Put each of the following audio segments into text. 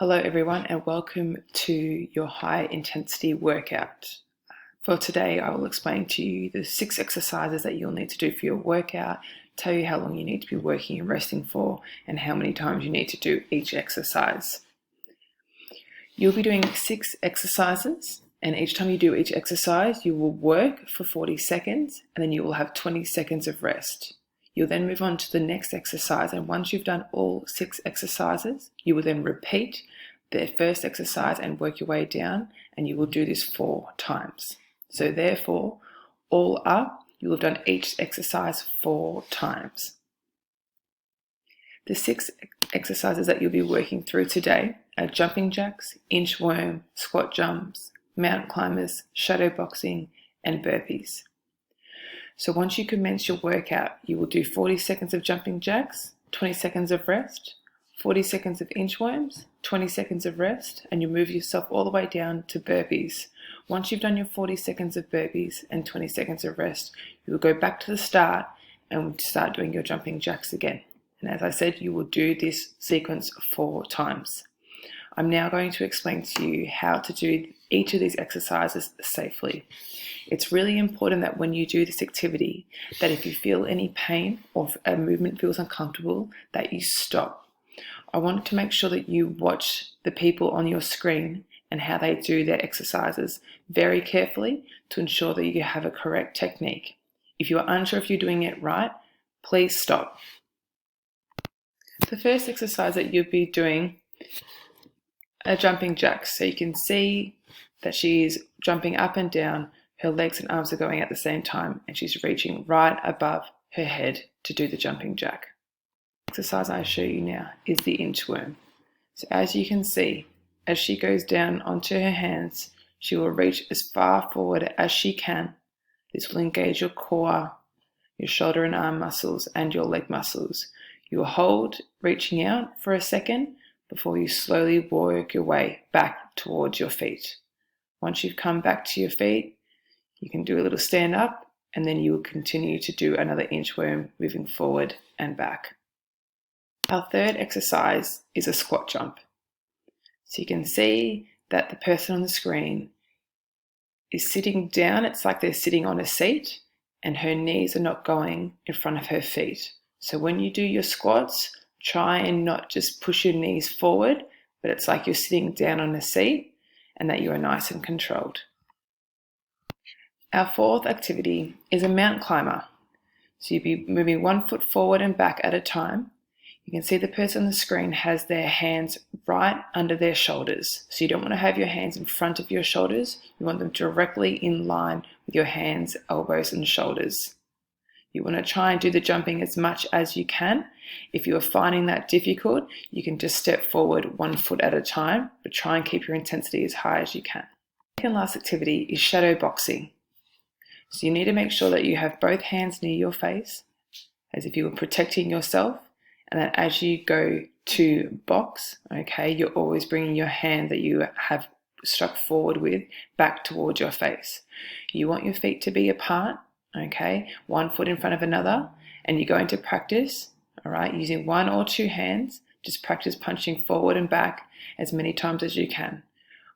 Hello everyone and welcome to your high intensity workout. For today I will explain to you the 6 exercises that you'll need to do for your workout, tell you how long you need to be working and resting for, and how many times you need to do each exercise. You'll be doing 6 exercises, and each time you do each exercise you will work for 40 seconds and then you will have 20 seconds of rest. You'll then move on to the next exercise, and once you've done all 6 exercises, you will then repeat the first exercise and work your way down, and you will do this 4 times. So therefore, all up, you will have done each exercise 4 times. The 6 exercises that you'll be working through today are jumping jacks, inchworm, squat jumps, mountain climbers, shadow boxing, and burpees. So once you commence your workout, you will do 40 seconds of jumping jacks, 20 seconds of rest, 40 seconds of inchworms, 20 seconds of rest, and you move yourself all the way down to burpees. Once you've done your 40 seconds of burpees and 20 seconds of rest, you will go back to the start and start doing your jumping jacks again. And as I said, you will do this sequence 4 times. I'm now going to explain to you how to do each of these exercises safely. It's really important that when you do this activity, that if you feel any pain or if a movement feels uncomfortable, that you stop. I want to make sure that you watch the people on your screen and how they do their exercises very carefully to ensure that you have a correct technique. If you are unsure if you're doing it right, please stop. The first exercise that you'll be doing are jumping jacks. So you can see that she's jumping up and down. Her legs and arms are going at the same time, and she's reaching right above her head to do the jumping jack. The exercise I show you now is the inchworm. So as you can see, as she goes down onto her hands, she will reach as far forward as she can. This will engage your core, your shoulder and arm muscles, and your leg muscles. You will hold, reaching out for a second before you slowly work your way back towards your feet. Once you've come back to your feet, you can do a little stand up, and then you will continue to do another inchworm moving forward and back. Our third exercise is a squat jump. So you can see that the person on the screen is sitting down. It's like they're sitting on a seat and her knees are not going in front of her feet. So when you do your squats, try and not just push your knees forward, but it's like you're sitting down on a seat and that you are nice and controlled. Our fourth activity is a mountain climber. So you'll be moving 1 foot forward and back at a time. You can see the person on the screen has their hands right under their shoulders. So you don't want to have your hands in front of your shoulders. You want them directly in line with your hands, elbows, and shoulders. You want to try and do the jumping as much as you can. If you are finding that difficult, you can just step forward 1 foot at a time, but try and keep your intensity as high as you can. The second last activity is shadow boxing. So you need to make sure that you have both hands near your face, as if you were protecting yourself, and that as you go to box, okay, you're always bringing your hand that you have struck forward with back towards your face. You want your feet to be apart, okay, 1 foot in front of another, and you're going to practice, all right, using 1 or 2 hands. Just practice punching forward and back as many times as you can.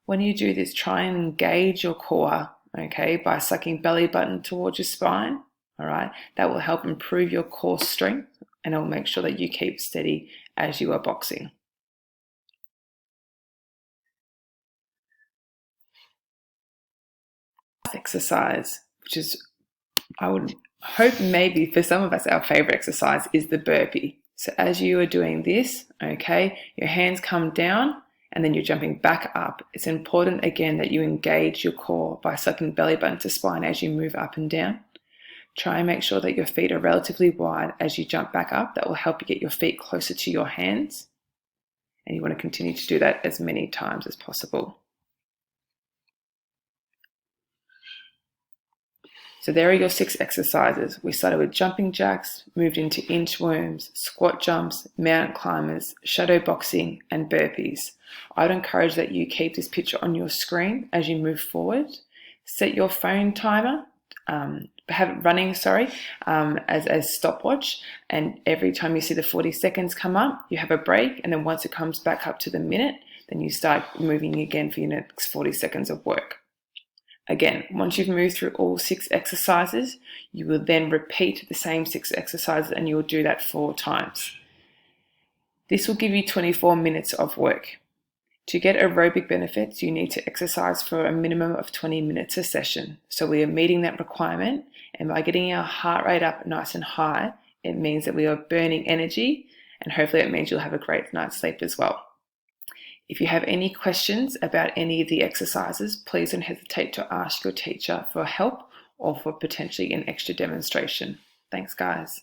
When you do this, try and engage your core, okay, by sucking belly button towards your spine, all right. That will help improve your core strength, and it will make sure that you keep steady as you are boxing. Exercise, which is, I would hope maybe for some of us, our favorite exercise is the burpee. So as you are doing this, okay, your hands come down and then you're jumping back up. It's important again that you engage your core by sucking belly button to spine as you move up and down. Try and make sure that your feet are relatively wide as you jump back up. That will help you get your feet closer to your hands. And you want to continue to do that as many times as possible. So there are your 6 exercises. We started with jumping jacks, moved into inchworms, squat jumps, mountain climbers, shadow boxing, and burpees. I'd encourage that you keep this picture on your screen as you move forward. Set your phone timer, have it running, as a stopwatch, and every time you see the 40 seconds come up, you have a break, and then once it comes back up to the minute, then you start moving again for your next 40 seconds of work. Again, once you've moved through all 6 exercises, you will then repeat the same 6 exercises, and you will do that 4 times. This will give you 24 minutes of work. To get aerobic benefits, you need to exercise for a minimum of 20 minutes a session. So we are meeting that requirement, and by getting our heart rate up nice and high, it means that we are burning energy, and hopefully it means you'll have a great night's sleep as well. If you have any questions about any of the exercises, please don't hesitate to ask your teacher for help or for potentially an extra demonstration. Thanks, guys.